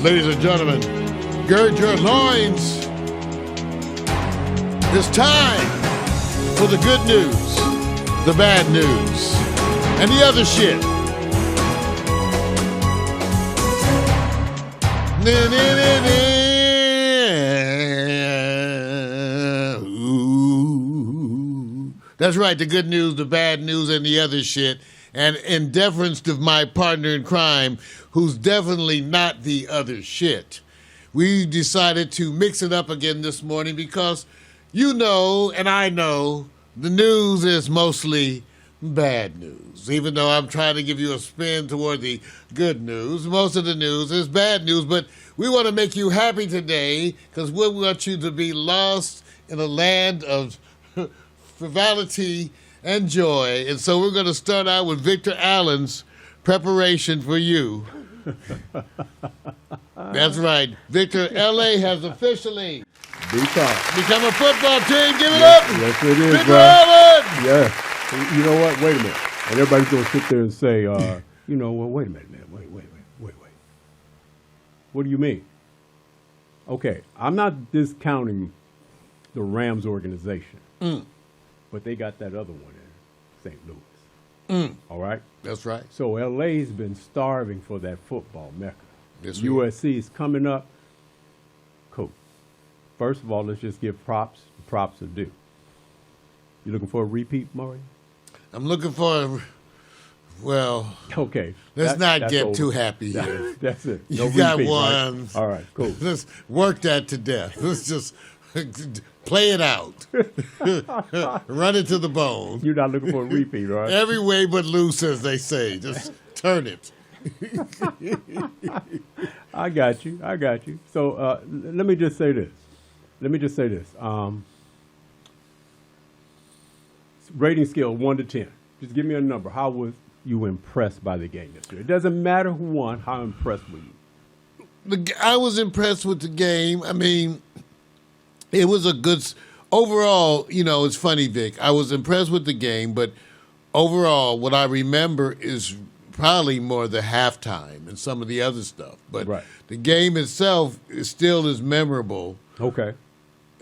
Ladies and gentlemen, gird your loins. It's time for the good news, the bad news, and the other shit. Ooh. That's right, the good news, the bad news, and the other shit. And in deference to my partner in crime, who's definitely not the other shit, we decided to mix it up again this morning because you know, and I know, the news is mostly bad news. Even though I'm trying to give you a spin toward the good news, most of the news is bad news. But we want to make you happy today because we want you to be lost in a land of frivolity and joy. And so we're going to start out with Victor Allen's preparation for you. That's right. Victor, L.A. has officially become a football team. Give it up. Yes, it is, Victor bro. Allen. Yeah. You know what? Wait a minute. And everybody's going to sit there and say, you know, well, wait a minute, man. Wait. What do you mean? Okay, I'm not discounting the Rams organization, but they got that other one in St. Louis. All right? That's right. So L.A.'s been starving for that football mecca. Yes, USC is coming up. Cool. First of all, let's just give props. Props are due. You looking for a repeat, Mario? I'm looking for well, okay. Let's not get over. too happy here. That's it. You No got repeat, one. Right? All right, cool. Let's work that to death. Let's just play it out. Run it to the bone. You're not looking for a repeat, right? Every way but loose, as they say. Just turn it. I got you. So let me just say this. Rating scale 1 to 10. Just give me a number. How was you impressed by the game yesterday? It doesn't matter who won. How impressed were you? I was impressed with the game. I mean, it was a good overall. You know, it's funny, Vic. I was impressed with the game, but overall, what I remember is probably more the halftime and some of the other stuff. But right. The game itself still is memorable. Okay.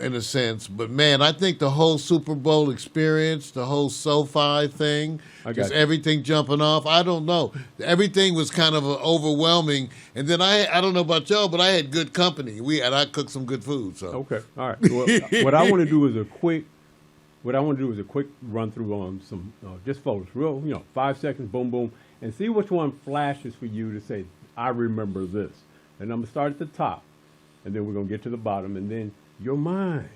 In a sense, but man, I think the whole Super Bowl experience, the whole SoFi thing, just everything jumping off. I don't know. Everything was kind of overwhelming. And then I don't know about y'all, but I had good company. I cooked some good food. So okay, all right. Well, what I want to do is a quick run through on some just photos, real 5 seconds, boom, boom, and see which one flashes for you to say I remember this. And I'm gonna start at the top, and then we're gonna get to the bottom, and then your mind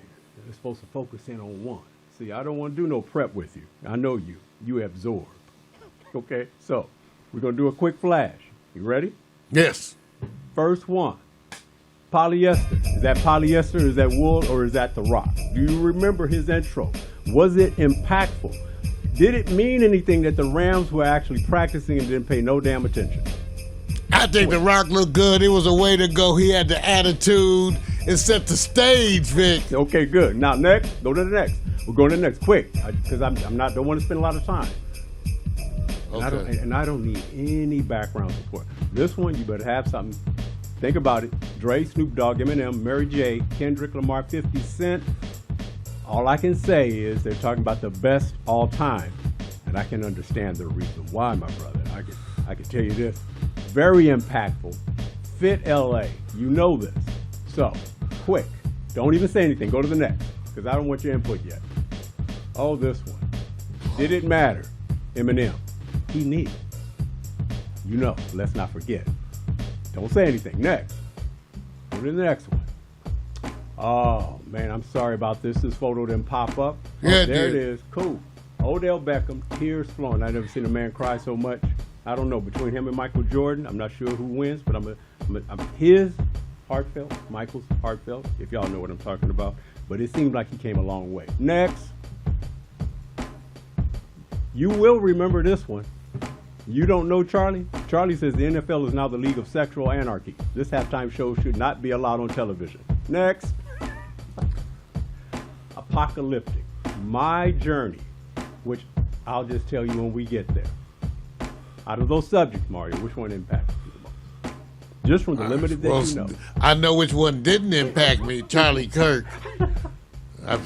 is supposed to focus in on one. See, I don't want to do no prep with you. I know you. You absorb. Okay? So, we're going to do a quick flash. You ready? Yes. First one. Polyester. Is that polyester? Is that wool? Or is that The Rock? Do you remember his intro? Was it impactful? Did it mean anything that the Rams were actually practicing and didn't pay no damn attention? I think The Rock looked good. It was a way to go. He had the attitude. It set the stage, Vic. Okay, good. Now next, go to the next. We're going to the next, quick, because don't want to spend a lot of time. Okay. And I don't need any background support. This one, you better have something. Think about it. Dre, Snoop Dogg, Eminem, Mary J, Kendrick Lamar, 50 Cent. All I can say is they're talking about the best all time, and I can understand the reason why, my brother. I can tell you this. Very impactful. Fit LA. You know this. So, quick. Don't even say anything. Go to the next, because I don't want your input yet. Oh, this one. Did it matter? Eminem. He needed. You know, let's not forget. Don't say anything. Next. Go to the next one. Oh, man, I'm sorry about this. This photo didn't pop up. Yeah, there it is. Cool. Odell Beckham, tears flowing. I've never seen a man cry so much. I don't know. Between him and Michael Jordan, I'm not sure who wins, but I'm his heartfelt, Michael's heartfelt, if y'all know what I'm talking about. But it seemed like he came a long way. Next. You will remember this one. You don't know Charlie? Charlie says the NFL is now the league of sexual anarchy. This halftime show should not be allowed on television. Next. Apocalyptic. My journey, which I'll just tell you when we get there. Out of those subjects, Mario, which one impacted you the most? Just from the limited that you know. I know which one didn't impact me, Charlie Kirk. At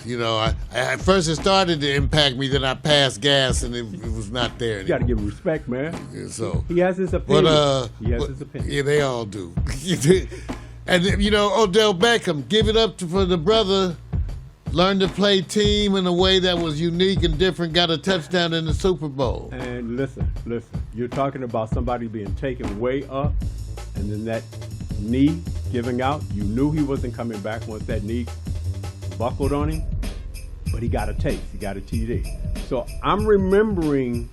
first it started to impact me, then I passed gas and it was not there anymore. You got to give him respect, man. So he has his opinion. His opinion. Yeah, they all do. And Odell Beckham, give it up for the brother. Learned to play team in a way that was unique and different. Got a touchdown in the Super Bowl. And listen. You're talking about somebody being taken way up, and then that knee giving out. You knew he wasn't coming back once that knee buckled on him, but he got a taste. He got a TD. So I'm remembering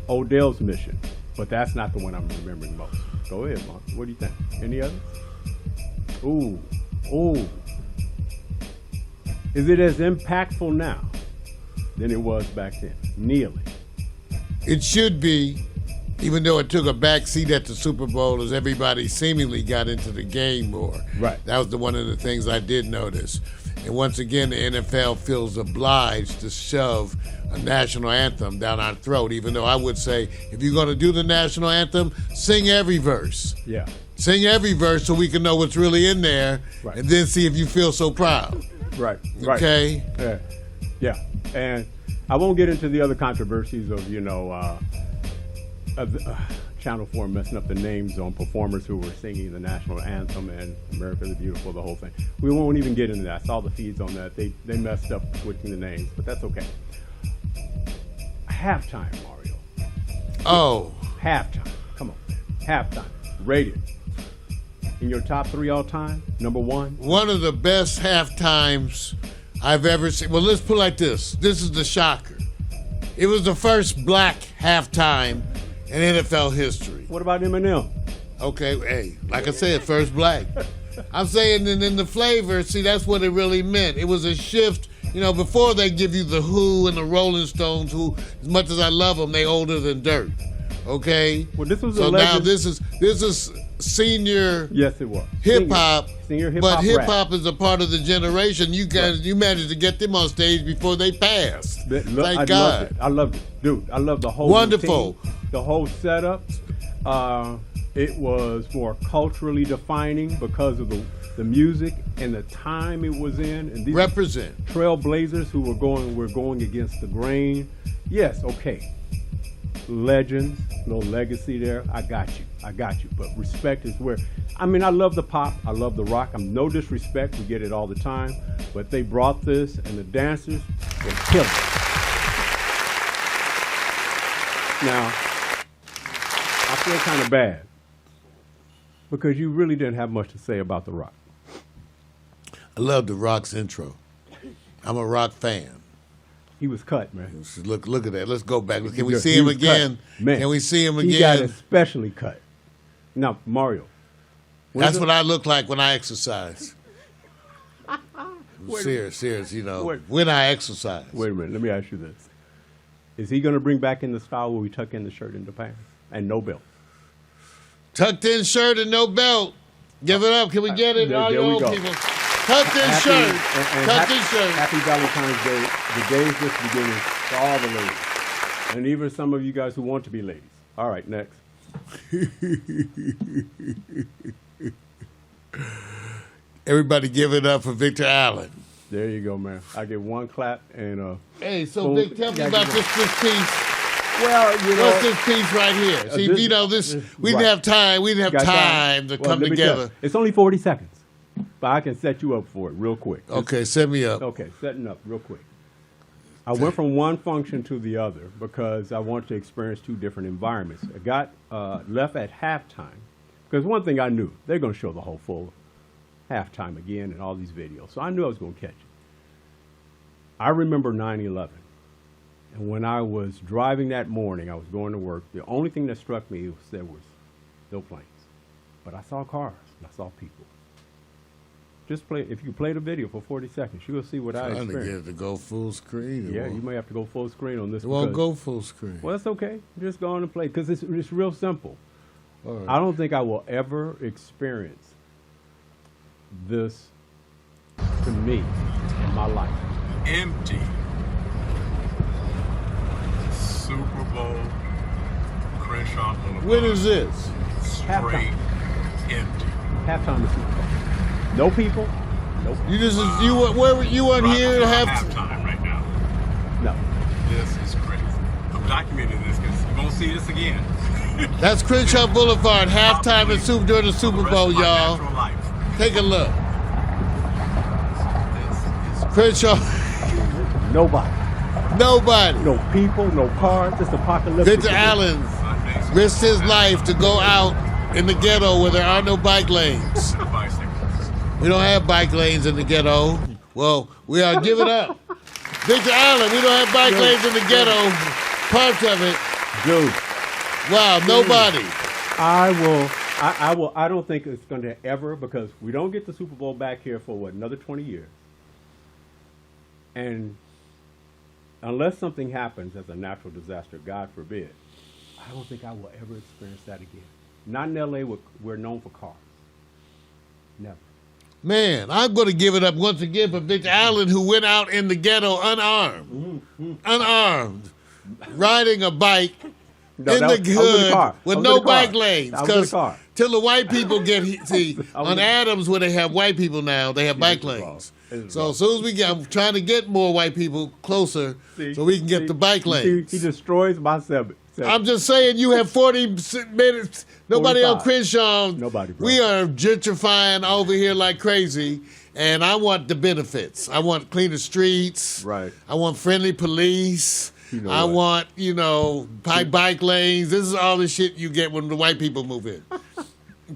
Odell's mission, but that's not the one I'm remembering most. Go ahead, Mark. What do you think? Any others? Ooh. Is it as impactful now than it was back then? Kneeling. It should be, even though it took a back seat at the Super Bowl as everybody seemingly got into the game more. Right. That was one of the things I did notice. And once again, the NFL feels obliged to shove a national anthem down our throat, even though I would say, if you're going to do the national anthem, sing every verse. Yeah. Sing every verse so we can know what's really in there, right. And then see if you feel so proud. Right. Okay? Yeah. And I won't get into the other controversies of, Channel 4 messing up the names on performers who were singing the national anthem and America the Beautiful, the whole thing. We won't even get into that. I saw the feeds on that. They messed up switching the names, but that's okay. Halftime, Mario. Oh. Halftime. Come on. Halftime. Rated. In your top 3 all time, number 1? One of the best halftimes I've ever seen. Well, let's put it like this. This is the shocker. It was the first black halftime in NFL history. What about Eminem? Okay, hey, like I said, first black. I'm saying in the flavor, see, that's what it really meant. It was a shift. Before they give you the Who and the Rolling Stones, who, as much as I love them, they older than dirt. Okay? Well, this was so a legend. Now this is senior. Yes, it was hip hop. Senior hip hop. But hip hop is a part of the generation. You guys, you managed to get them on stage before they passed. Thank God. I loved it, dude. I love the whole wonderful routine, the whole setup. It was more culturally defining because of the music and the time it was in. And these represent trailblazers who were going against the grain. Yes, okay. Legends, no legacy there. I got you. But respect is where, I love the pop. I love the rock. I'm no disrespect. We get it all the time. But they brought this, and the dancers were killing it. Now, I feel kind of bad because you really didn't have much to say about the rock. I love the Rock's intro. I'm a Rock fan. He was cut, man. Look at that. Let's go back. Can we see him again? Man, can we see him again? He got especially cut. Now, Mario. That's what I look like when I exercise. Serious, when I exercise. Wait a minute. Let me ask you this. Is he going to bring back in the style where we tuck in the shirt and the pants and no belt? Tucked in shirt and no belt. Give it up. Can we get it? All you old people. Tucked in shirt. Tucked in shirt. Happy Valentine's Day. The day is just beginning for all the ladies. And even some of you guys who want to be ladies. All right, next. Everybody give it up for Victor Allen. There you go, man. I get one clap and Hey, so Vic, tell me about this piece. Well, what's this piece right here? See, we didn't have time. We didn't have time to come together. It's only 40 seconds, but I can set you up for it real quick. Okay, set me up. Okay, setting up real quick. I went from one function to the other because I wanted to experience 2 different environments. I got left at halftime because one thing I knew, they're going to show the whole full halftime again and all these videos. So I knew I was going to catch it. I remember 9/11. And when I was driving that morning, I was going to work. The only thing that struck me was there was no planes. But I saw cars and I saw people. Just play, if you play the video for 40 seconds, you'll see what I experienced. Trying to get it to go full screen. Yeah, you may have to go full screen on this. It won't go full screen. Well, that's okay. Just go on and play because it's real simple. All right. I don't think I will ever experience this to me in my life. Empty. Super Bowl, Crenshaw Boulevard. When is this? Straight empty. Halftime of Super Bowl. No people. Nope. You weren't here to have. Halftime right now. No. This is crazy. I'm documenting this because you won't see this again. That's Crenshaw Boulevard, halftime and during the Super Bowl, y'all. Take a look. Crenshaw. Nobody. Nobody. No people, no cars, just apocalyptic. Victor Allen risked his life to go out in the ghetto where there are no bike lanes. We don't have bike lanes in the ghetto. Well, we are giving up. Victor Allen, we don't have bike lanes in the ghetto. Parts of it. Dude. Wow, nobody. I don't think it's going to ever, because we don't get the Super Bowl back here for another 20 years. And unless something happens as a natural disaster, God forbid, I don't think I will ever experience that again. Not in LA, we're known for cars. Never. Man, I'm going to give it up once again for Victor Allen, who went out in the ghetto unarmed. Unarmed. Riding a bike. In the hood with no bike lanes, because till the white people on Adams where they have white people now, they have bike lanes. So as soon as I'm trying to get more white people closer so we can get the bike lanes. He destroys my seven. I'm just saying, you have 40 minutes. Nobody 45. on Crenshaw. Nobody, bro. We are gentrifying over here like crazy. And I want the benefits. I want cleaner streets. Right. I want friendly police. I want, bike lanes. This is all the shit you get when the white people move in.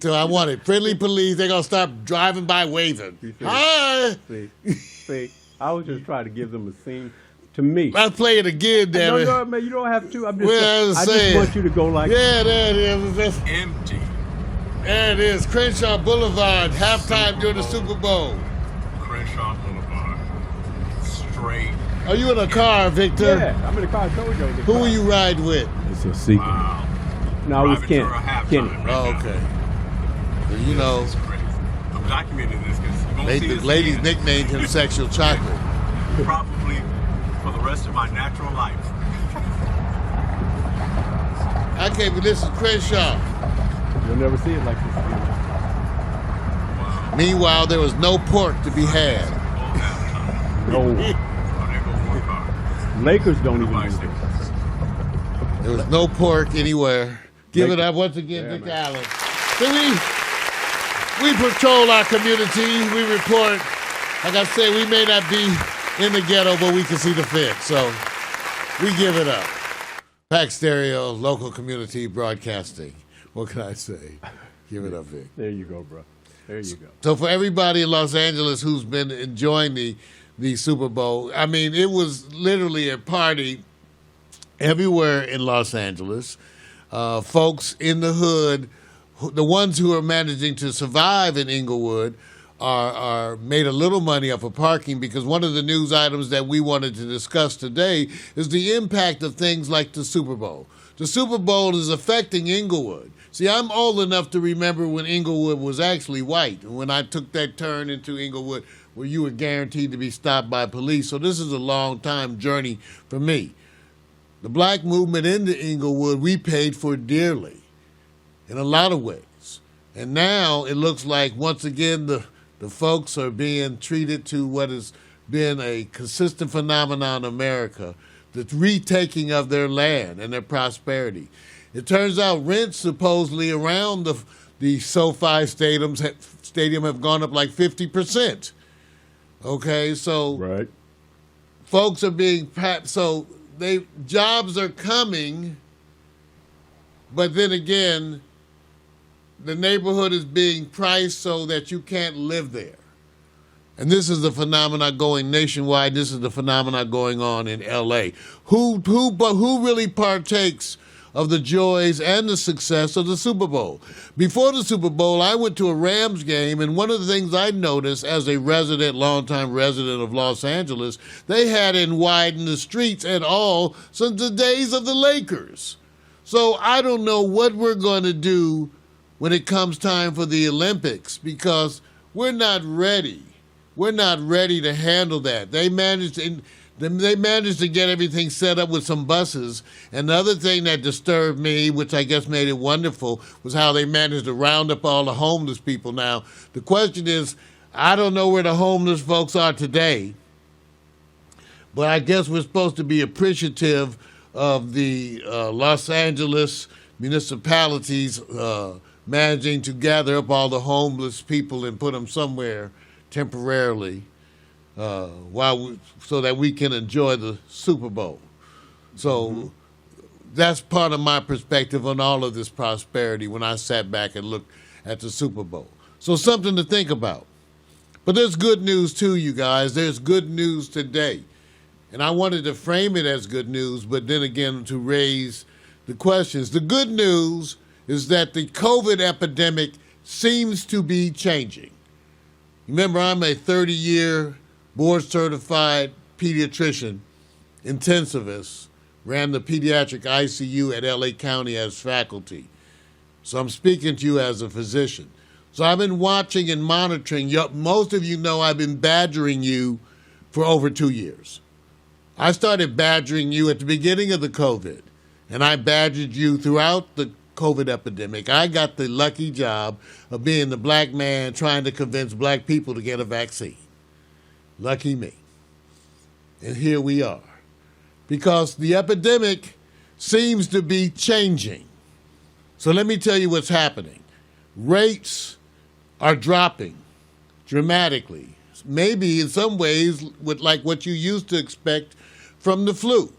So I want it. Friendly police. They're going to stop driving by waving. Hi. See, I was just trying to give them a scene. To me. Let's play it again, damn it. No, man, you don't have to. I just want you to go like yeah, there it is. Empty. There it is. Crenshaw Boulevard, halftime during the Super Bowl. Crenshaw Boulevard. Straight. Are you in a car, Victor? Yeah, I'm in a car. I told you. Who will you ride with? It's a secret. Wow. No, it was Kenny. Right okay. I'm documenting this because you won't see this ladies again. nicknamed him Sexual Chocolate. Probably for the rest of my natural life. I can't believe this is Crenshaw. You'll never see it like this again. Wow. Meanwhile, there was no pork to be had. No. Lakers don't even do this. There was no pork anywhere. Give it up once again, Victor Allen. So we patrol our community. We report. Like I say, we may not be in the ghetto, but we can see the fit. So we give it up. Pax Stereo, local community broadcasting. What can I say? Give it up, Vic. There you go, bro. There you go. So for everybody in Los Angeles who's been enjoying the Super Bowl, I mean, it was literally a party everywhere in Los Angeles. Folks in the hood, the ones who are managing to survive in Inglewood, are made a little money off of parking, because one of the news items that we wanted to discuss today is the impact of things like the Super Bowl. The Super Bowl is affecting Inglewood. See, I'm old enough to remember when Inglewood was actually white, and when I took that turn into Inglewood where you were guaranteed to be stopped by police. So this is a long time journey for me. The black movement into Inglewood, we paid for dearly in a lot of ways. And now it looks like, once again, the folks are being treated to what has been a consistent phenomenon in America, the retaking of their land and their prosperity. It turns out rents supposedly around the SoFi stadium have gone up like 50%. Okay, so right. Folks are being jobs are coming, but then again, the neighborhood is being priced so that you can't live there. And this is the phenomenon going nationwide. This is the phenomenon going on in LA. Who really partakes of the joys and the success of the Super Bowl? Before the Super Bowl, I went to a Rams game, and one of the things I noticed as a longtime resident of Los Angeles, they hadn't widened the streets at all since the days of the Lakers. So I don't know what we're going to do when it comes time for the Olympics, because we're not ready. We're not ready to handle that. They managed, and They managed to get everything set up with some buses. And the other thing that disturbed me, which I guess made it wonderful, was how they managed to round up all the homeless people. Now, the question is, I don't know where the homeless folks are today, but I guess we're supposed to be appreciative of the Los Angeles municipalities managing to gather up all the homeless people and put them somewhere temporarily so that we can enjoy the Super Bowl. So that's part of my perspective on all of this prosperity when I sat back and looked at the Super Bowl. So something to think about. But there's good news too, you guys. There's good news today. And I wanted to frame it as good news, but then again to raise the questions. The good news is that the COVID epidemic seems to be changing. Remember, I'm a 30-year board-certified pediatrician, intensivist, ran the pediatric ICU at LA County as faculty. So I'm speaking to you as a physician. So I've been watching and monitoring. Most of you know I've been badgering you for over 2 years. I started badgering you at the beginning of the COVID, and I badgered you throughout the COVID epidemic. I got the lucky job of being the black man trying to convince black people to get a vaccine. Lucky me. And here we are. Because the epidemic seems to be changing. So let me tell you what's happening. Rates are dropping dramatically. Maybe in some ways with like what you used to expect from the flu.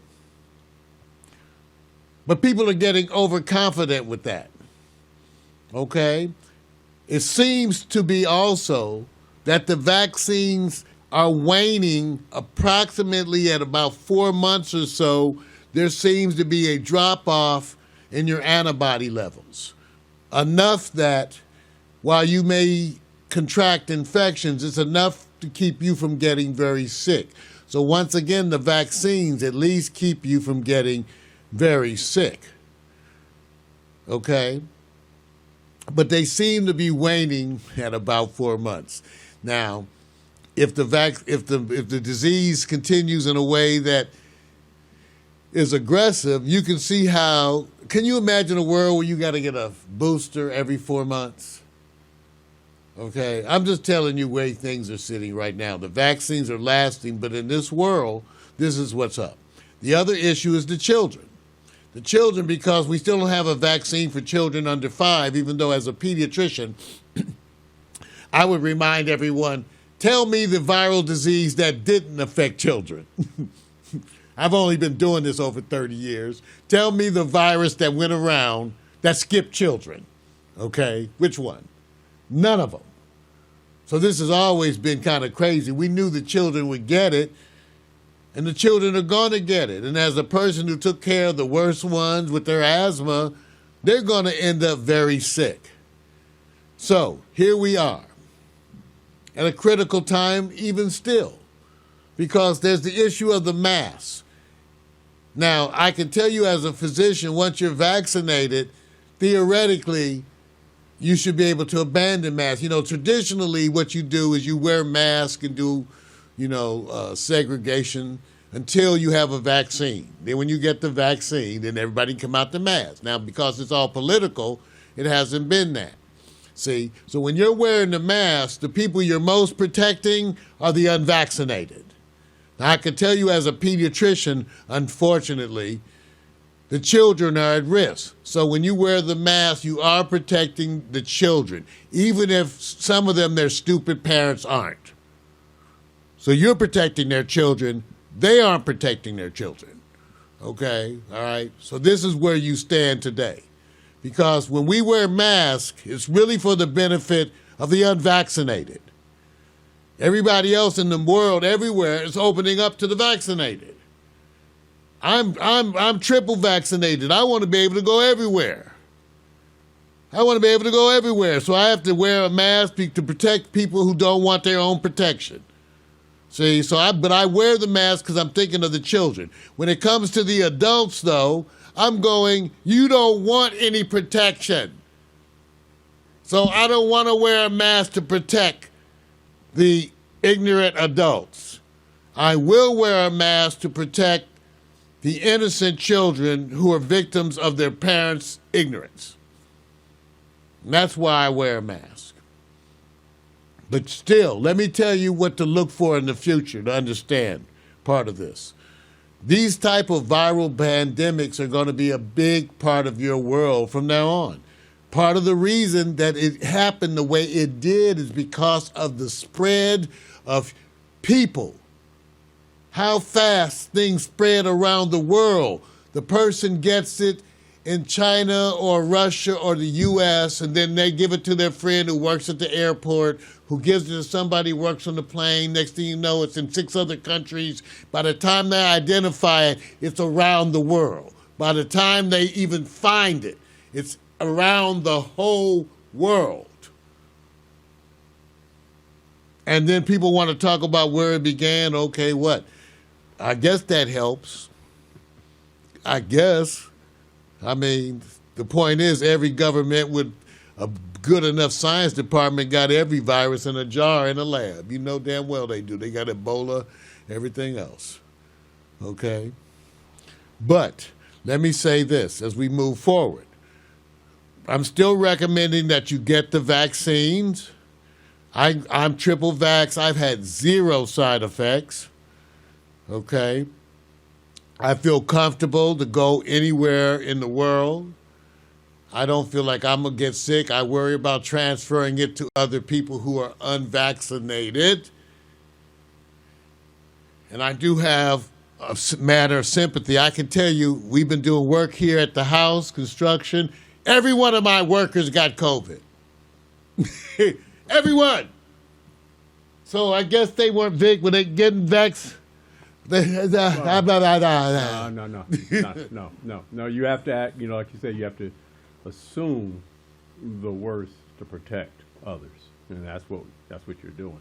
But people are getting overconfident with that. Okay? It seems to be also that the vaccines are waning approximately at about 4 months or so. There seems to be a drop-off in your antibody levels. Enough that while you may contract infections, it's enough to keep you from getting very sick. So once again, the vaccines at least keep you from getting very sick. Okay? But they seem to be waning at about 4 months. Now, if the disease continues in a way that is aggressive, you can see how. Can you imagine a world where you got to get a booster every 4 months? Okay, I'm just telling you where things are sitting right now. The vaccines are lasting, but in this world, this is what's up. The other issue is the children. The children, because we still don't have a vaccine for children under 5, even though as a pediatrician, I would remind everyone, tell me the viral disease that didn't affect children. I've only been doing this over 30 years. Tell me the virus that went around that skipped children. Okay, which one? None of them. So this has always been kind of crazy. We knew the children would get it, and the children are going to get it. And as a person who took care of the worst ones with their asthma, they're going to end up very sick. So here we are at a critical time even still, because there's the issue of the mask. Now, I can tell you as a physician, once you're vaccinated, theoretically, you should be able to abandon masks. You know, traditionally what you do is you wear masks and do, segregation until you have a vaccine. Then when you get the vaccine, then everybody can come out the mask. Now, because it's all political, it hasn't been that. See, so when you're wearing the mask, the people you're most protecting are the unvaccinated. Now, I can tell you as a pediatrician, unfortunately, the children are at risk. So when you wear the mask, you are protecting the children, even if some of them, their stupid parents aren't. So you're protecting their children. They aren't protecting their children. Okay? All right? So this is where you stand today. Because when we wear masks, it's really for the benefit of the unvaccinated. Everybody else in the world, everywhere, is opening up to the vaccinated. I'm triple vaccinated. I want to be able to go everywhere. So I have to wear a mask to protect people who don't want their own protection. See, but I wear the mask because I'm thinking of the children. When it comes to the adults, though, I'm going, you don't want any protection. So I don't want to wear a mask to protect the ignorant adults. I will wear a mask to protect the innocent children who are victims of their parents' ignorance. And that's why I wear a mask. But still, let me tell you what to look for in the future to understand part of this. These type of viral pandemics are going to be a big part of your world from now on. Part of the reason that it happened the way it did is because of the spread of people. How fast things spread around the world. The person gets it in China or Russia or the U.S., and then they give it to their friend who works at the airport, who gives it to somebody who works on the plane. Next thing you know, it's in 6 other countries. By the time they identify it, it's around the world. By the time they even find it, it's around the whole world. And then people want to talk about where it began. Okay, what? I guess that helps. I guess. I mean, the point is every government with a good enough science department got every virus in a jar in a lab. You know damn well they do. They got Ebola, everything else. Okay? But let me say this as we move forward. I'm still recommending that you get the vaccines. I'm triple vax. I've had 0 side effects. Okay? I feel comfortable to go anywhere in the world. I don't feel like I'm going to get sick. I worry about transferring it to other people who are unvaccinated. And I do have a matter of sympathy. I can tell you, we've been doing work here at the house, construction. Every one of my workers got COVID. Everyone. So I guess they weren't when they getting vaccinated. No. You have to act. Like you said, you have to assume the worst to protect others, and that's what you're doing.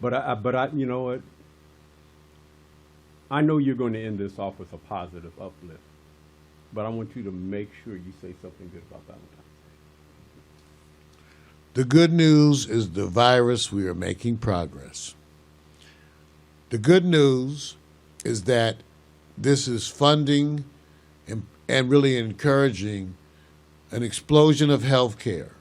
But I, you know what? I know you're going to end this off with a positive uplift, but I want you to make sure you say something good about Valentine's Day. The good news is the virus, we are making progress. The good news is that this is funding and really encouraging an explosion of health care.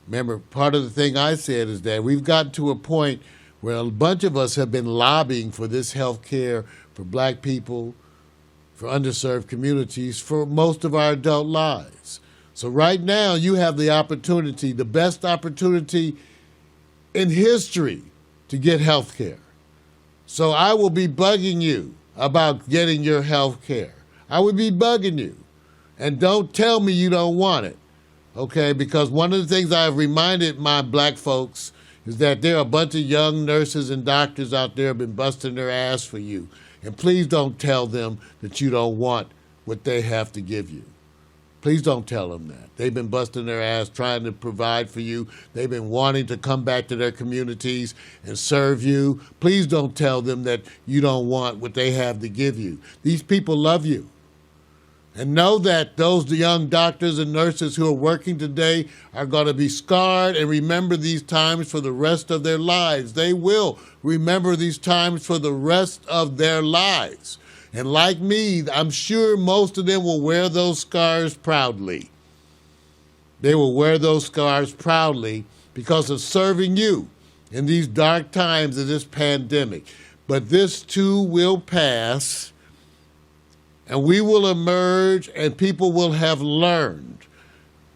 Remember, part of the thing I said is that we've gotten to a point where a bunch of us have been lobbying for this health care for black people, for underserved communities, for most of our adult lives. So right now you have the opportunity, the best opportunity in history to get health care. So I will be bugging you about getting your health care. I will be bugging you. And don't tell me you don't want it, okay? Because one of the things I've reminded my black folks is that there are a bunch of young nurses and doctors out there who have been busting their ass for you. And please don't tell them that you don't want what they have to give you. Please don't tell them that. They've been busting their ass trying to provide for you. They've been wanting to come back to their communities and serve you. Please don't tell them that you don't want what they have to give you. These people love you. And know that those young doctors and nurses who are working today are going to be scarred and remember these times for the rest of their lives. They will remember these times for the rest of their lives. And like me, I'm sure most of them will wear those scars proudly. They will wear those scars proudly because of serving you in these dark times of this pandemic. But this too will pass, and we will emerge, and people will have learned.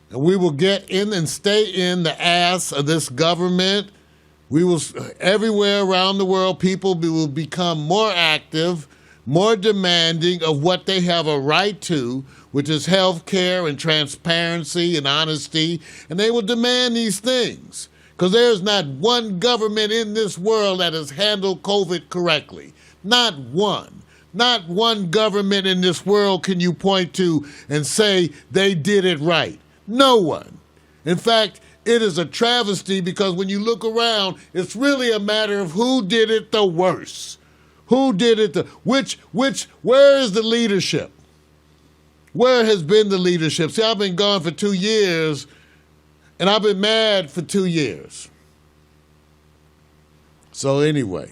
And we will get in and stay in the ass of this government. We will, everywhere around the world, people will become more active, more demanding of what they have a right to, which is health care and transparency and honesty, and they will demand these things. Because there's not one government in this world that has handled COVID correctly. Not one. Not one government in this world can you point to and say they did it right. No one. In fact, it is a travesty because when you look around, it's really a matter of who did it the worst. Who did it where is the leadership? Where has been the leadership? See, I've been gone for 2 years, and I've been mad for 2 years. So anyway,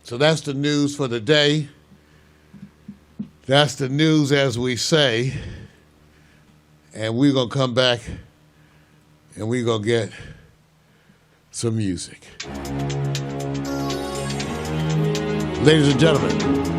So that's the news for the day. That's the news, as we say. And we're going to come back and we're going to get some music. Ladies and gentlemen,